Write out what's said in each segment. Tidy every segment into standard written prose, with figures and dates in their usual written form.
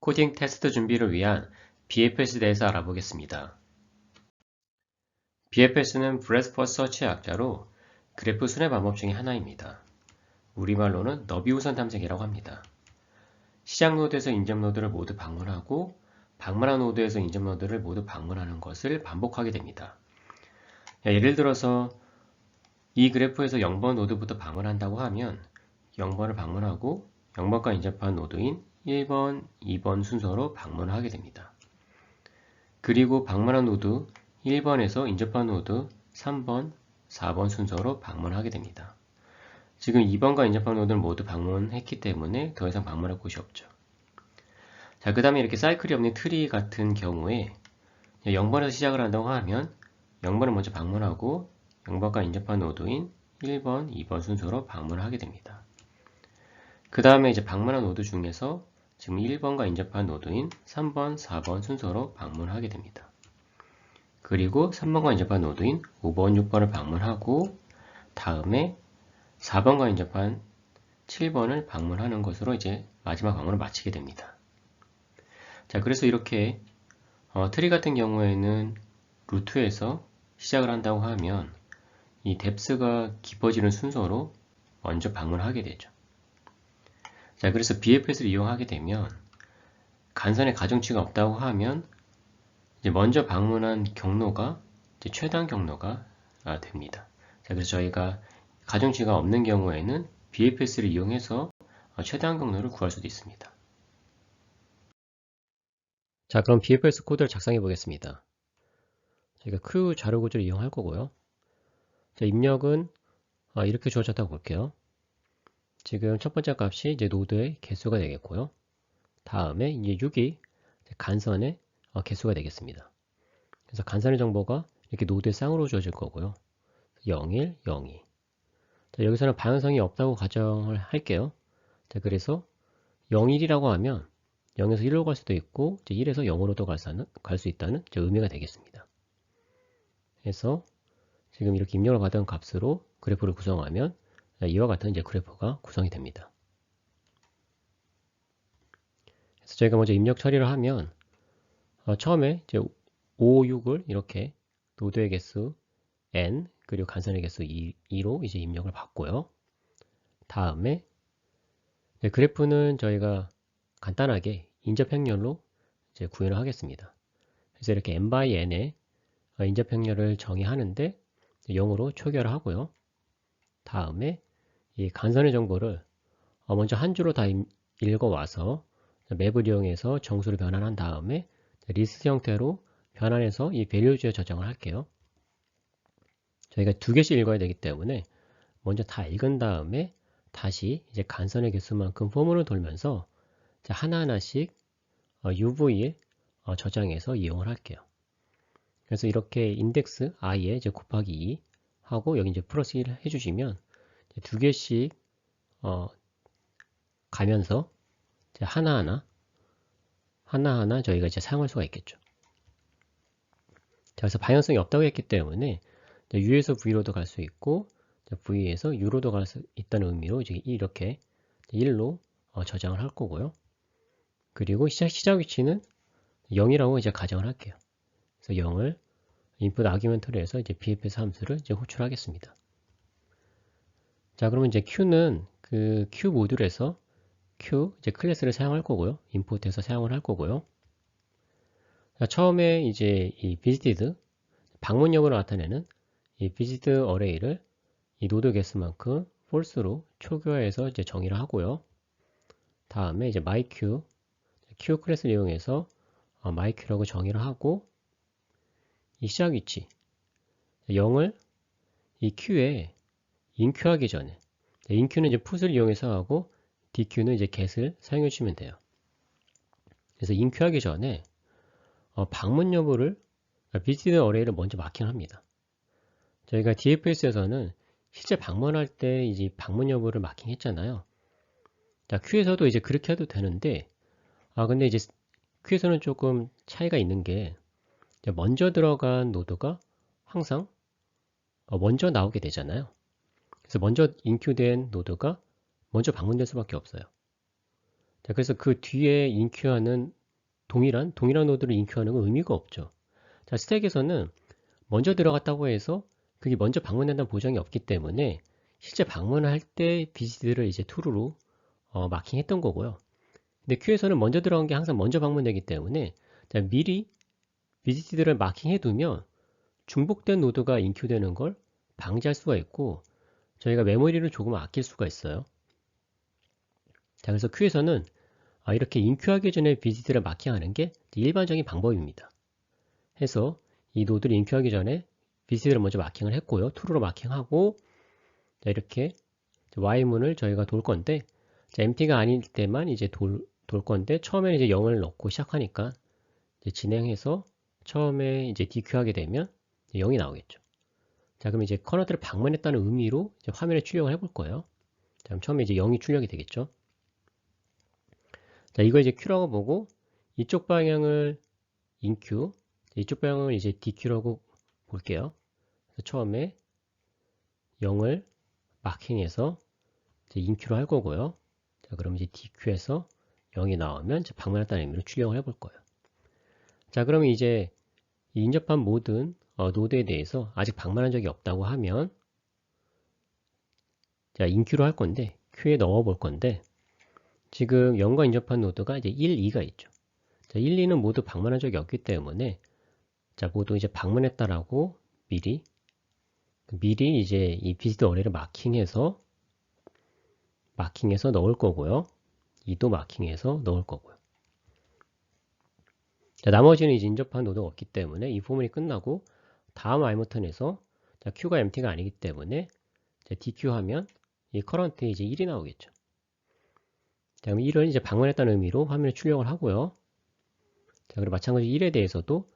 코딩 테스트 준비를 위한 BFS에 대해서 알아보겠습니다. BFS는 Breadth First Search의 약자로 그래프 순회 방법 중의 하나입니다. 우리말로는 너비우선 탐색이라고 합니다. 시작 노드에서 인접 노드를 모두 방문하고 방문한 노드에서 인접 노드를 모두 방문하는 것을 반복하게 됩니다. 예를 들어서 이 그래프에서 0번 노드부터 방문한다고 하면 0번을 방문하고 0번과 인접한 노드인 1번, 2번 순서로 방문을 하게 됩니다. 그리고 방문한 노드 1번에서 인접한 노드 3번, 4번 순서로 방문하게 됩니다. 지금 2번과 인접한 노드를 모두 방문했기 때문에 더 이상 방문할 곳이 없죠. 자, 그 다음에 이렇게 사이클이 없는 트리 같은 경우에 0번에서 시작을 한다고 하면 0번을 먼저 방문하고 0번과 인접한 노드인 1번, 2번 순서로 방문을 하게 됩니다. 그 다음에 이제 방문한 노드 중에서 지금 1번과 인접한 노드인 3번, 4번 순서로 방문하게 됩니다. 그리고 3번과 인접한 노드인 5번, 6번을 방문하고 다음에 4번과 인접한 7번을 방문하는 것으로 이제 마지막 방문을 마치게 됩니다. 자, 그래서 이렇게 트리 같은 경우에는 루트에서 시작을 한다고 하면 이 뎁스가 깊어지는 순서로 먼저 방문하게 되죠. 자, 그래서 BFS를 이용하게 되면 간선에 가중치가 없다고 하면 이제 먼저 방문한 경로가 이제 최단 경로가 됩니다. 자, 그래서 저희가 가중치가 없는 경우에는 BFS를 이용해서 최단 경로를 구할 수도 있습니다. 자, 그럼 BFS 코드를 작성해 보겠습니다. 저희가 q 자료 구조를 이용할 거고요. 자, 입력은 이렇게 주어졌다고 볼게요. 지금 첫 번째 값이 이제 노드의 개수가 되겠고요. 다음에 이제 6이 간선의 개수가 되겠습니다. 그래서 간선의 정보가 이렇게 노드의 쌍으로 주어질 거고요. 01, 02. 자, 여기서는 방향성이 없다고 가정을 할게요. 자, 그래서 01이라고 하면 0에서 1로 갈 수도 있고 이제 1에서 0으로도 갈 수 있다는 의미가 되겠습니다. 그래서 지금 이렇게 입력을 받은 값으로 그래프를 구성하면 이와 같은 이제 그래프가 구성이 됩니다. 그래서 저희가 먼저 입력 처리를 하면 처음에 이제 5, 6을 이렇게 노드의 개수 n 그리고 간선의 개수 2로 이제 입력을 받고요. 다음에 그래프는 저희가 간단하게 인접 행렬로 이제 구현을 하겠습니다. 그래서 이렇게 n by n의 인접 행렬을 정의하는데 0으로 초기화를 하고요. 다음에 이 간선의 정보를 먼저 한 주로 다 읽어와서 맵을 이용해서 정수로 변환한 다음에 리스트 형태로 변환해서 이 밸류주에 저장을 할게요. 저희가 2개씩 읽어야 되기 때문에 먼저 다 읽은 다음에 다시 이제 간선의 개수만큼 폼으로 돌면서 하나하나씩 UV에 저장해서 이용을 할게요. 그래서 이렇게 인덱스 i에 이제 곱하기 2 하고 여기 이제 플러스 1 해주시면 2개씩 가면서 하나하나 저희가 이제 사용할 수가 있겠죠. 자, 그래서 방향성이 없다고 했기 때문에 U에서 V로도 갈 수 있고 V에서 U로도 갈 수 있다는 의미로 이제 이렇게 1로 저장을 할 거고요. 그리고 시작 위치는 0이라고 이제 가정을 할게요. 그래서 0을 input argument로 이제 BFS 함수를 이제 호출하겠습니다. 자, 그러면 이제 Q는 그 Q 모듈에서 Q 이제 클래스를 사용할 거고요. 임포트해서 사용을 할 거고요. 자, 처음에 이제 이 visited 방문역으로 나타내는 이 visited array를 이 노드 개수만큼 false로 초기화해서 이제 정의를 하고요. 다음에 이제 myQ Q 클래스를 이용해서 myQ라고 정의를 하고 이 시작 위치 0을 이 Q에 inQ하기 전에 inQ는 이제 put을 이용해서 하고 DQ는 이제 get을 사용해 주시면 돼요. 그래서 inQ하기 전에 방문 여부를 visited array를 먼저 마킹합니다. 저희가 DFS에서는 실제 방문할 때 이제 방문 여부를 마킹했잖아요. 자, Q에서도 이제 그렇게 해도 되는데 근데 이제 Q에서는 조금 차이가 있는 게 먼저 들어간 노드가 항상 먼저 나오게 되잖아요. 그래서 먼저 인큐된 노드가 먼저 방문될 수밖에 없어요. 자, 그래서 그 뒤에 인큐하는 동일한 노드를 인큐하는 건 의미가 없죠. 자, 스택에서는 먼저 들어갔다고 해서 그게 먼저 방문된다는 보장이 없기 때문에 실제 방문을 할 때 비지트를 이제 true로 마킹했던 거고요. 근데 큐에서는 먼저 들어간 게 항상 먼저 방문되기 때문에 자, 미리 비지트들을 마킹해 두면 중복된 노드가 인큐되는 걸 방지할 수가 있고 저희가 메모리를 조금 아낄 수가 있어요. 자, 그래서 큐에서는 이렇게 인큐하기 전에 비지트를 마킹하는 게 일반적인 방법입니다. 해서 이 노드를 인큐하기 전에 비지트를 먼저 마킹을 했고요. true로 마킹하고 자, 이렇게 Y문을 저희가 돌 건데 자, empty가 아닐 때만 이제 돌 건데 처음에는 이제 0을 넣고 시작하니까 이제 진행해서 처음에 이제 DQ하게 되면 0이 나오겠죠. 자, 그럼 이제 커널들을 방문했다는 의미로 이제 화면에 출력을 해볼 거예요. 자, 그럼 처음에 이제 0이 출력이 되겠죠. 자, 이거 이제 Q라고 보고 이쪽 방향을 인Q, 이쪽 방향을 이제 DQ라고 볼게요. 처음에 0을 마킹해서 이제 인큐로 할 거고요. 자, 그럼 이제 DQ에서 0이 나오면 이제 방문했다는 의미로 출력을 해볼 거예요. 자, 그러면 이제 인접한 모든 노드에 대해서 아직 방문한 적이 없다고 하면 자, 인큐로 할 건데 큐에 넣어 볼 건데 지금 0과 인접한 노드가 이제 1, 2가 있죠. 자, 1, 2는 모두 방문한 적이 없기 때문에 자, 모두 이제 방문했다라고 미리 이제 이 비지트 어레이를 마킹해서 넣을 거고요. 2도 마킹해서 넣을 거고요. 자, 나머지는 이제 인접한 노드가 없기 때문에 이 포문이 끝나고 다음 알모턴에서 자, Q가 empty가 아니기 때문에 자, DQ 하면 이 current에 이제 1이 나오겠죠. 자, 그럼 1을 이제 방문했다는 의미로 화면에 출력을 하고요. 자, 그리고 마찬가지로 1에 대해서도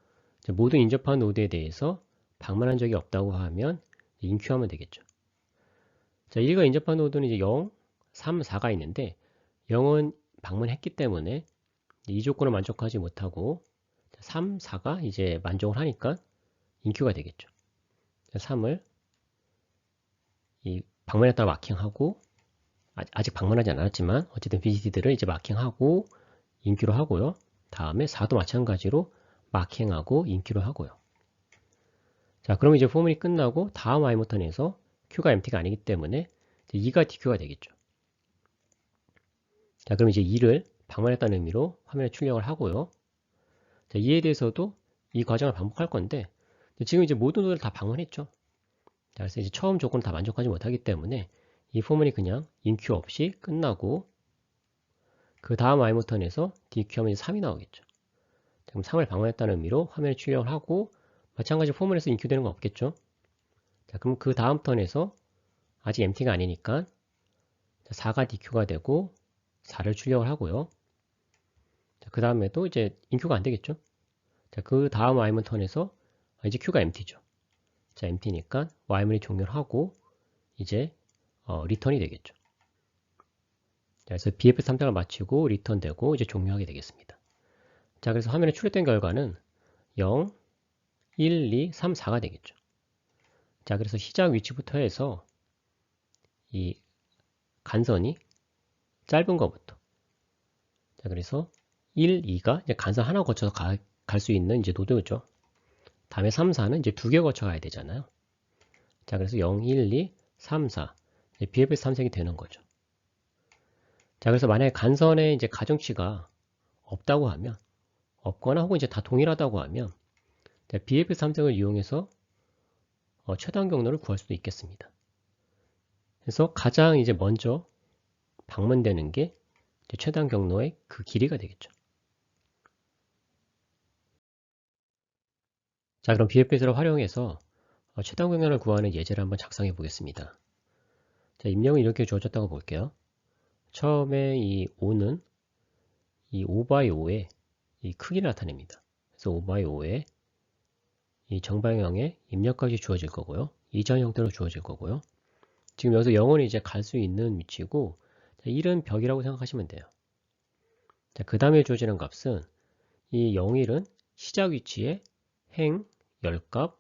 모든 인접한 노드에 대해서 방문한 적이 없다고 하면 인큐하면 되겠죠. 자, 1과 인접한 노드는 이제 0, 3, 4가 있는데 0은 방문했기 때문에 이 조건을 만족하지 못하고 3, 4가 이제 만족을 하니까 인큐가 되겠죠. 3을 이 방문했다가 마킹하고 아직 방문하지 않았지만 어쨌든 BCD들을 이제 마킹하고 인큐로 하고요. 다음에 4도 마찬가지로 마킹하고 인큐로 하고요. 자, 그러면 이제 포문이 끝나고 다음 Y모턴에서 Q가 empty가 아니기 때문에 이제 2가 DQ가 되겠죠. 자, 그럼 이제 2를 방문했다는 의미로 화면에 출력을 하고요. 자, 이에 대해서도 이 과정을 반복할 건데 지금 이제 모든 노드를 다 방문했죠. 자, 그래서 이제 처음 조건을 다 만족하지 못하기 때문에 이 포문이 그냥 인큐 없이 끝나고 그 다음 Y모턴에서 DQ하면 이제 3이 나오겠죠. 자, 그럼 3을 방문했다는 의미로 화면에 출력을 하고 마찬가지로 포문에서 인큐되는 건 없겠죠. 자, 그럼 그 다음 턴에서 아직 empty가 아니니까 4가 DQ가 되고 4를 출력을 하고요. 자, 그 다음에도 이제 인큐가 안 되겠죠. 자, 그 다음 Y문 턴에서 이제 Q가 empty죠. 자, empty니까 Y문이 종료를 하고 이제 리턴이 되겠죠. 자, 그래서 BF 탐색을 마치고 리턴되고 이제 종료하게 되겠습니다. 자, 그래서 화면에 출력된 결과는 0, 1, 2, 3, 4가 되겠죠. 자, 그래서 시작 위치부터 해서 이 간선이 짧은 것부터 자, 그래서 1, 2가 이제 간선 하나 거쳐서 갈 수 있는 이제 노드죠. 다음에 3, 4는 이제 두 개 거쳐 가야 되잖아요. 자, 그래서 0, 1, 2, 3, 4 BFS 탐색이 되는 거죠. 자, 그래서 만약에 간선에 이제 가중치가 없다고 하면 없거나 혹은 이제 다 동일하다고 하면 BFS 탐색을 이용해서 최단 경로를 구할 수도 있겠습니다. 그래서 가장 이제 먼저 방문되는 게 최단 경로의 그 길이가 되겠죠. 자, 그럼 BFS를 활용해서 최단 경로를 구하는 예제를 한번 작성해 보겠습니다. 자, 입력은 이렇게 주어졌다고 볼게요. 처음에 이 5는 이 5x5의 이 크기를 나타냅니다. 그래서 5x5의 이 정방향의 입력값이 주어질 거고요. 이전 형태로 주어질 거고요. 지금 여기서 0은 이제 갈 수 있는 위치고 1은 벽이라고 생각하시면 돼요. 자, 그 다음에 주어지는 값은 이 0일은 시작 위치에 행 10값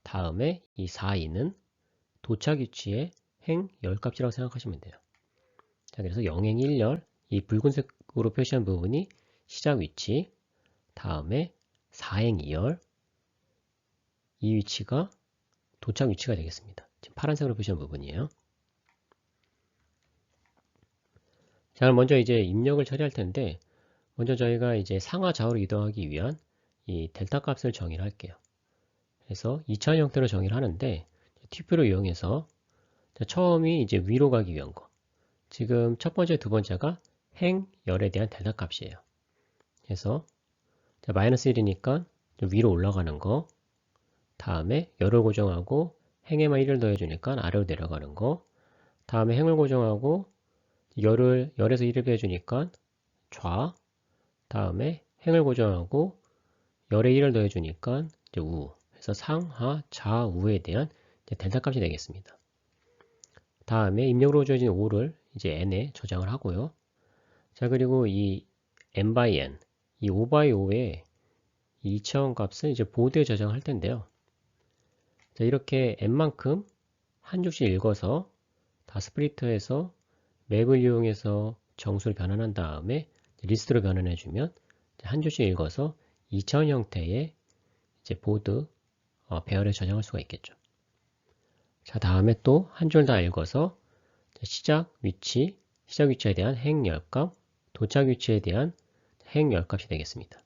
다음에 이 4,2는 도착 위치에 행 10값이라고 생각하시면 돼요. 자, 그래서 0행 1열 이 붉은색으로 표시한 부분이 시작 위치 다음에 4행 2열, 이 위치가 도착 위치가 되겠습니다. 지금 파란색으로 표시한 부분이에요. 자, 그럼 먼저 이제 입력을 처리할 텐데, 먼저 저희가 이제 상하 좌우로 이동하기 위한 이 델타 값을 정의를 할게요. 그래서 2차원 형태로 정의를 하는데, 튜프를 이용해서 처음이 이제 위로 가기 위한 거. 지금 첫 번째, 두 번째가 행, 열에 대한 델타 값이에요. 그래서 마이너스 1이니까 위로 올라가는 거, 다음에 열을 고정하고 행에만 1을 더해주니까 아래로 내려가는 거, 다음에 행을 고정하고 열에서 1을 빼주니까 좌, 다음에 행을 고정하고 열에 1을 더해주니까 이제 우, 그래서 상하 좌우에 대한 이제 델타 값이 되겠습니다. 다음에 입력으로 주어진 5를 이제 n에 저장을 하고요. 자, 그리고 이 n by n, 이 5 by 5의 2차원 값을 이제 보드에 저장할 텐데요. 자, 이렇게 n만큼 한 줄씩 읽어서 다 스플리터해서 맵을 이용해서 정수를 변환한 다음에 리스트로 변환해주면 한 줄씩 읽어서 2차원 형태의 이제 보드 배열에 저장할 수가 있겠죠. 자, 다음에 또 한 줄 다 읽어서 시작 위치에 대한 행 열값, 도착 위치에 대한 행 열값이 되겠습니다.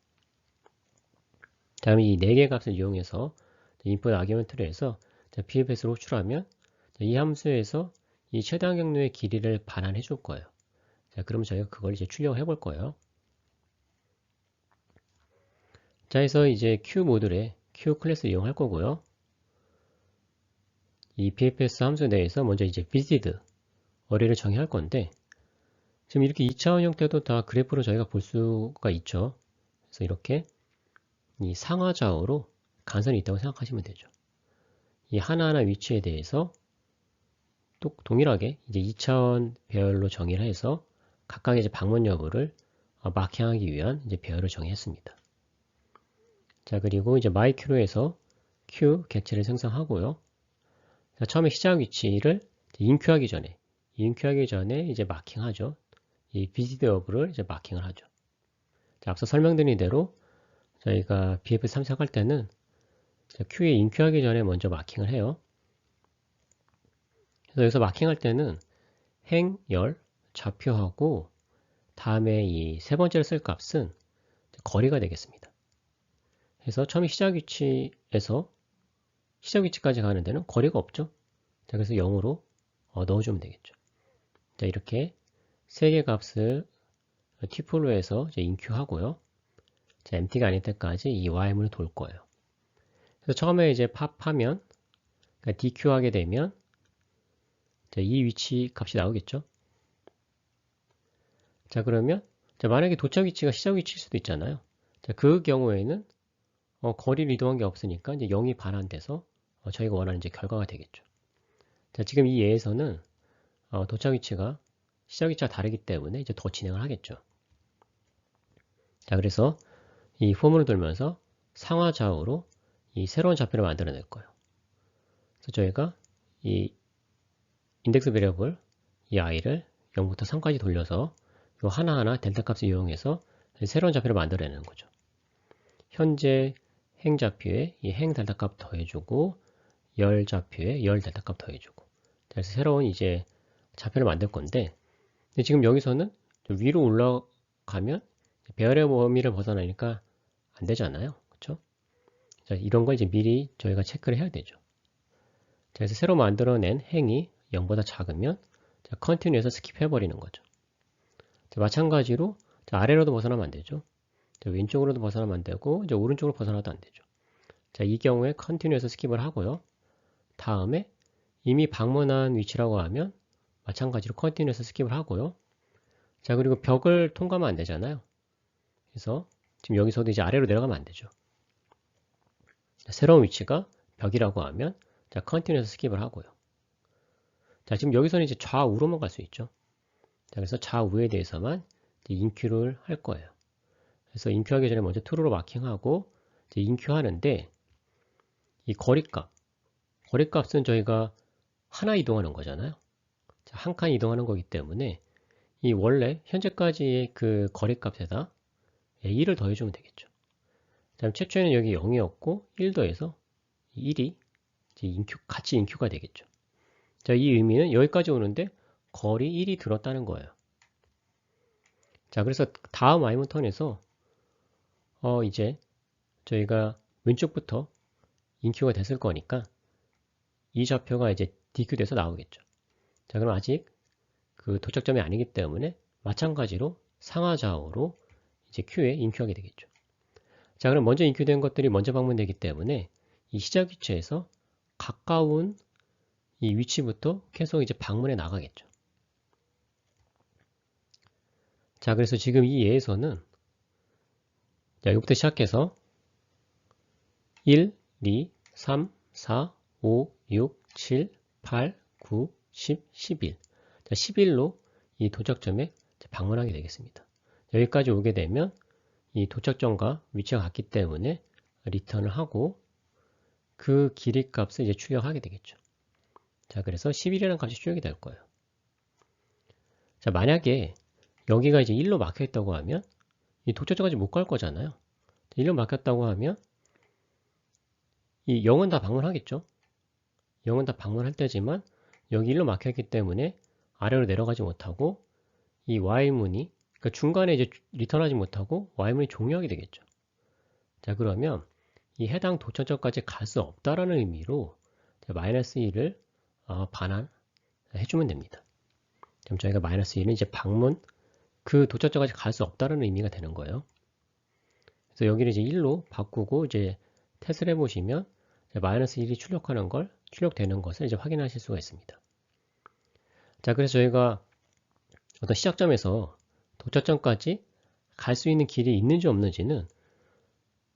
다음에 이 4개 값을 이용해서 인풋 아규먼트를 해서 BFS로 호출하면 이 함수에서 이 최대한 경로의 길이를 반환해 줄 거예요. 자, 그러면 저희가 그걸 이제 출력을 해볼 거예요. 자, 그래서 이제 Q 모듈에 Q 클래스를 이용할 거고요. 이 BFS 함수 내에서 먼저 이제 visited 어레이를 정의할 건데, 지금 이렇게 2차원 형태도 다 그래프로 저희가 볼 수가 있죠. 그래서 이렇게 이 상하 좌우로 간선이 있다고 생각하시면 되죠. 이 하나하나 위치에 대해서 또 동일하게 이제 2차원 배열로 정의를 해서 각각의 이제 방문 여부를 마킹하기 위한 이제 배열을 정의했습니다. 자, 그리고 이제 myQ로에서 Q 객체를 생성하고요. 자, 처음에 시작 위치를 인큐하기 전에 이제 마킹하죠. 이 비지드 여부를 이제 마킹을 하죠. 자, 앞서 설명드린 대로 저희가 BFS 탐색할 때는 Q에 인큐하기 전에 먼저 마킹을 해요. 그래서 여기서 마킹할 때는 행, 열, 좌표하고 다음에 이 세 번째로 쓸 값은 거리가 되겠습니다. 그래서 처음에 시작 위치에서 시작 위치까지 가는 데는 거리가 없죠. 자, 그래서 0으로 넣어주면 되겠죠. 자, 이렇게 세 개 값을 튜플로 해서 이제 인큐하고요. 자, empty가 아닐 때까지 이 while을 돌 거예요. 그래서 처음에 이제 팝하면 그러니까 DQ 하게 되면 자, 이 위치 값이 나오겠죠. 자, 그러면 자, 만약에 도착 위치가 시작 위치일 수도 있잖아요. 자, 그 경우에는 거리를 이동한 게 없으니까 이제 0이 반환돼서 저희가 원하는 이제 결과가 되겠죠. 자, 지금 이 예에서는 도착 위치가 시작 위치와 다르기 때문에 이제 더 진행을 하겠죠. 자, 그래서 이 폼으로 돌면서 상하 좌우로 이 새로운 좌표를 만들어낼 거예요. 그래서 저희가 이 인덱스 베리어블 이 i를 0부터 3까지 돌려서 이 하나하나 델타 값을 이용해서 새로운 좌표를 만들어내는 거죠. 현재 행 좌표에 이 행 델타 값 더해주고 열 좌표에 열 델타 값 더해주고 그래서 새로운 이제 좌표를 만들 건데 지금 여기서는 위로 올라가면 배열의 범위를 벗어나니까 안 되잖아요. 그렇죠? 자, 이런 거 이제 미리 저희가 체크를 해야 되죠. 자, 그래서 새로 만들어낸 행이 0보다 작으면 자, 컨티뉴에서 스킵해 버리는 거죠. 자, 마찬가지로 자, 아래로도 벗어나면 안 되죠. 자, 왼쪽으로도 벗어나면 안 되고 이제 오른쪽으로 벗어나도 안 되죠. 자, 이 경우에 컨티뉴에서 스킵을 하고요. 다음에 이미 방문한 위치라고 하면 마찬가지로 컨티뉴에서 스킵을 하고요. 자, 그리고 벽을 통과하면 안 되잖아요. 그래서 지금 여기서도 이제 아래로 내려가면 안 되죠. 자, 새로운 위치가 벽이라고 하면 자, 컨티뉴에서 스킵을 하고요. 자, 지금 여기서는 이제 좌우로만 갈 수 있죠. 자, 그래서 좌우에 대해서만 인큐를 할 거예요. 그래서 인큐하기 전에 먼저 true로 마킹하고 이제 인큐하는데 이 거리값은 저희가 하나 이동하는 거잖아요. 자, 한 칸 이동하는 거기 때문에 이 원래 현재까지의 그 거리값에다 1을 더해주면 되겠죠. 다음 최초에는 여기 0이었고 1 더해서 1이 같이 인큐가 되겠죠. 자, 이 의미는 여기까지 오는데 거리 1이 들었다는 거예요. 자, 그래서 다음 i문 턴에서 이제 저희가 왼쪽부터 인큐가 됐을 거니까 이 좌표가 이제 DQ 돼서 나오겠죠. 자, 그럼 아직 그 도착점이 아니기 때문에 마찬가지로 상하좌우로 이제 Q에 인큐하게 되겠죠. 자, 그럼 먼저 인큐된 것들이 먼저 방문되기 때문에 이 시작 위치에서 가까운 이 위치부터 계속 이제 방문해 나가겠죠. 자, 그래서 지금 이 예에서는 자, 여기부터 시작해서 1, 2, 3, 4, 5, 6, 7, 8, 9, 10, 11. 자, 11로 이 도착점에 방문하게 되겠습니다. 여기까지 오게 되면 이 도착점과 위치가 같기 때문에 리턴을 하고 그 길이 값을 이제 출력하게 되겠죠. 자, 그래서 11이라는 값이 출력이 될 거예요. 자, 만약에 여기가 이제 1로 막혀 있다고 하면 이 도착점까지 못 갈 거잖아요. 1로 막혔다고 하면 이 0은 다 방문하겠죠. 0은 다 방문할 때지만 여기 1로 막혀 있기 때문에 아래로 내려가지 못하고 이 Y문이 그러니까 중간에 이제 리턴하지 못하고 Y문이 종료하게 되겠죠. 자, 그러면 이 해당 도착점까지 갈 수 없다라는 의미로 마이너스 1을 반환해주면 됩니다. 그럼 저희가 마이너스 1은 이제 방문 그 도착점까지 갈 수 없다라는 의미가 되는 거예요. 그래서 여기를 이제 1로 바꾸고 이제 테스트를 해보시면 마이너스 1이 출력되는 것을 이제 확인하실 수가 있습니다. 자, 그래서 저희가 어떤 시작점에서 도착점까지 갈 수 있는 길이 있는지 없는지는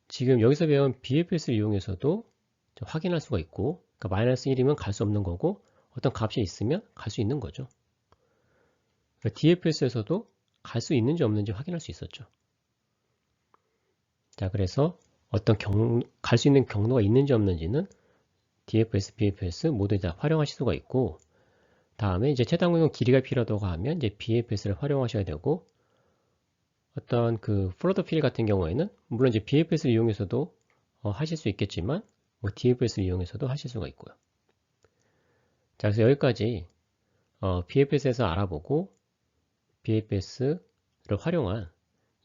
지금 여기서 배운 BFS를 이용해서도 확인할 수가 있고, 그러니까 마이너스 1이면 갈 수 없는 거고, 어떤 값이 있으면 갈 수 있는 거죠. 그러니까 DFS에서도 갈 수 있는지 없는지 확인할 수 있었죠. 자, 그래서 갈 수 있는 경로가 있는지 없는지는 DFS, BFS 모두 다 활용하실 수가 있고, 다음에 이제 최단 공격 길이가 필요하다고 하면 이제 BFS를 활용하셔야 되고, 어떤 그 플로터 필 같은 경우에는 물론 이제 BFS를 이용해서도 하실 수 있겠지만, 뭐 DFS를 이용해서도 하실 수가 있고요. 자, 그래서 여기까지 BFS에서 알아보고 BFS를 활용한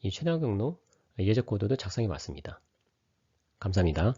이 최단 경로 예제 코드도 작성해 봤습니다. 감사합니다.